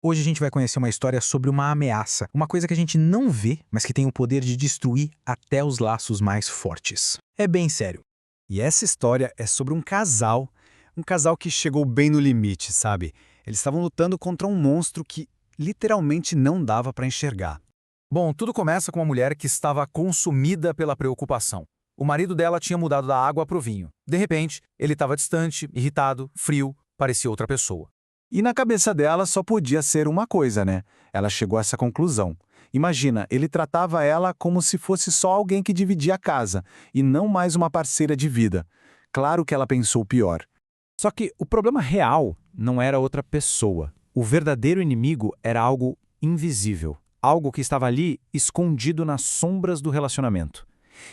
Hoje a gente vai conhecer uma história sobre uma ameaça, uma coisa que a gente não vê, mas que tem o poder de destruir até os laços mais fortes. É bem sério. E essa história é sobre um casal que chegou bem no limite, sabe? Eles estavam lutando contra um monstro que literalmente não dava para enxergar. Bom, tudo começa com uma mulher que estava consumida pela preocupação. O marido dela tinha mudado da água para o vinho. De repente, ele estava distante, irritado, frio, parecia outra pessoa. E na cabeça dela só podia ser uma coisa, né? Ela chegou a essa conclusão. Imagina, ele tratava ela como se fosse só alguém que dividia a casa, e não mais uma parceira de vida. Claro que ela pensou o pior. Só que o problema real não era outra pessoa. O verdadeiro inimigo era algo invisível. Algo que estava ali escondido nas sombras do relacionamento.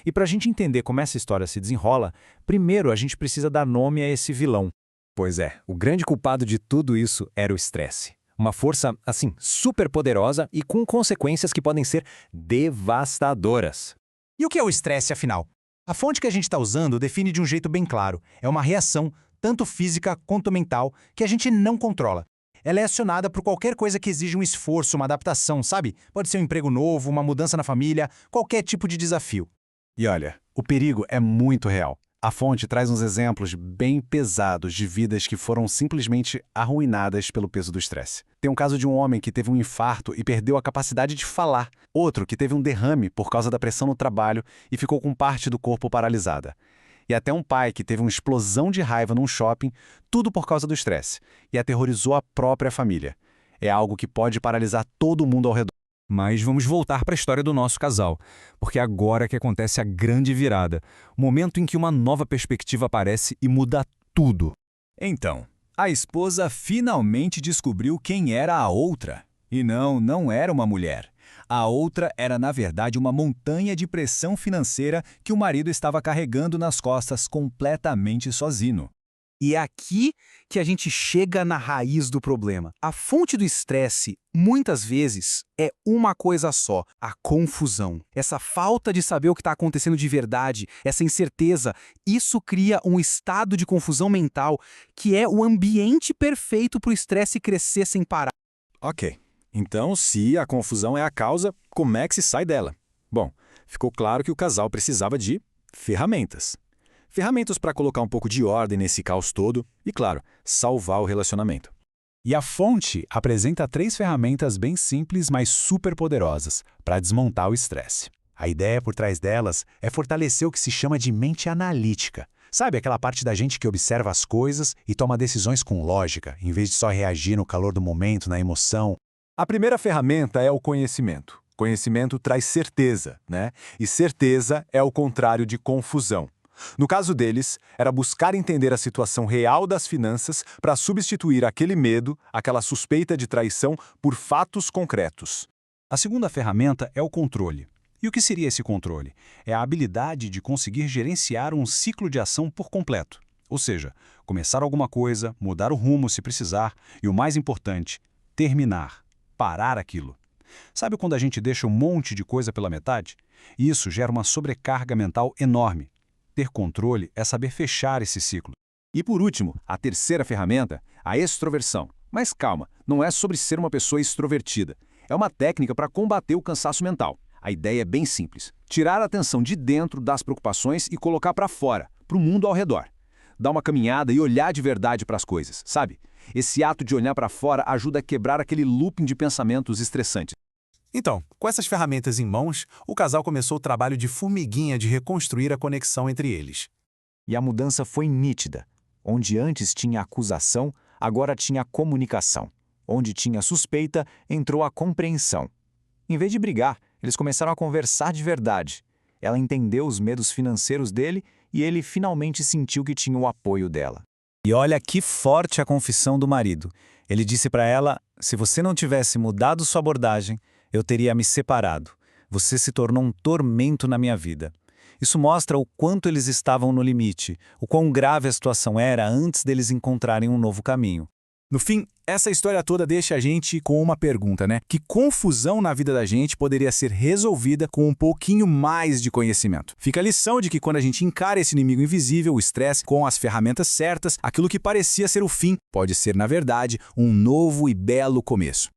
E para a gente entender como essa história se desenrola, primeiro a gente precisa dar nome a esse vilão. Pois é, o grande culpado de tudo isso era o estresse. Uma força, assim, super poderosa e com consequências que podem ser devastadoras. E o que é o estresse, afinal? A fonte que a gente está usando define de um jeito bem claro. É uma reação, tanto física quanto mental, que a gente não controla. Ela é acionada por qualquer coisa que exija um esforço, uma adaptação, sabe? Pode ser um emprego novo, uma mudança na família, qualquer tipo de desafio. E olha, o perigo é muito real. A fonte traz uns exemplos bem pesados de vidas que foram simplesmente arruinadas pelo peso do estresse. Tem um caso de um homem que teve um infarto e perdeu a capacidade de falar. Outro que teve um derrame por causa da pressão no trabalho e ficou com parte do corpo paralisada. E até um pai que teve uma explosão de raiva num shopping, tudo por causa do estresse, e aterrorizou a própria família. É algo que pode paralisar todo mundo ao redor. Mas vamos voltar para a história do nosso casal, porque agora é que acontece a grande virada, o momento em que uma nova perspectiva aparece e muda tudo. Então, a esposa finalmente descobriu quem era a outra. E não era uma mulher. A outra era, na verdade, uma montanha de pressão financeira que o marido estava carregando nas costas completamente sozinho. E é aqui que a gente chega na raiz do problema. A fonte do estresse, muitas vezes, é uma coisa só: a confusão. Essa falta de saber o que está acontecendo de verdade, essa incerteza, isso cria um estado de confusão mental que é o ambiente perfeito para o estresse crescer sem parar. Ok, então se a confusão é a causa, como é que se sai dela? Bom, ficou claro que o casal precisava de ferramentas. Ferramentas para colocar um pouco de ordem nesse caos todo e, claro, salvar o relacionamento. E a fonte apresenta 3 ferramentas bem simples, mas super poderosas, para desmontar o estresse. A ideia por trás delas é fortalecer o que se chama de mente analítica. Sabe aquela parte da gente que observa as coisas e toma decisões com lógica, em vez de só reagir no calor do momento, na emoção? A primeira ferramenta é o conhecimento. Conhecimento traz certeza, né? E certeza é o contrário de confusão. No caso deles, era buscar entender a situação real das finanças para substituir aquele medo, aquela suspeita de traição, por fatos concretos. A segunda ferramenta é o controle. E o que seria esse controle? É a habilidade de conseguir gerenciar um ciclo de ação por completo. Ou seja, começar alguma coisa, mudar o rumo se precisar e, o mais importante, terminar, parar aquilo. Sabe quando a gente deixa um monte de coisa pela metade? Isso gera uma sobrecarga mental enorme. Ter controle é saber fechar esse ciclo. E por último, a terceira ferramenta, a extroversão. Mas calma, não é sobre ser uma pessoa extrovertida. É uma técnica para combater o cansaço mental. A ideia é bem simples. Tirar a atenção de dentro das preocupações e colocar para fora, para o mundo ao redor. Dar uma caminhada e olhar de verdade para as coisas, sabe? Esse ato de olhar para fora ajuda a quebrar aquele looping de pensamentos estressantes. Então, com essas ferramentas em mãos, o casal começou o trabalho de formiguinha de reconstruir a conexão entre eles. E a mudança foi nítida. Onde antes tinha acusação, agora tinha comunicação. Onde tinha suspeita, entrou a compreensão. Em vez de brigar, eles começaram a conversar de verdade. Ela entendeu os medos financeiros dele e ele finalmente sentiu que tinha o apoio dela. E olha que forte a confissão do marido. Ele disse para ela: se você não tivesse mudado sua abordagem, eu teria me separado. Você se tornou um tormento na minha vida. Isso mostra o quanto eles estavam no limite, o quão grave a situação era antes deles encontrarem um novo caminho. No fim, essa história toda deixa a gente com uma pergunta, né? Que confusão na vida da gente poderia ser resolvida com um pouquinho mais de conhecimento? Fica a lição de que quando a gente encara esse inimigo invisível, o estresse, com as ferramentas certas, aquilo que parecia ser o fim pode ser, na verdade, um novo e belo começo.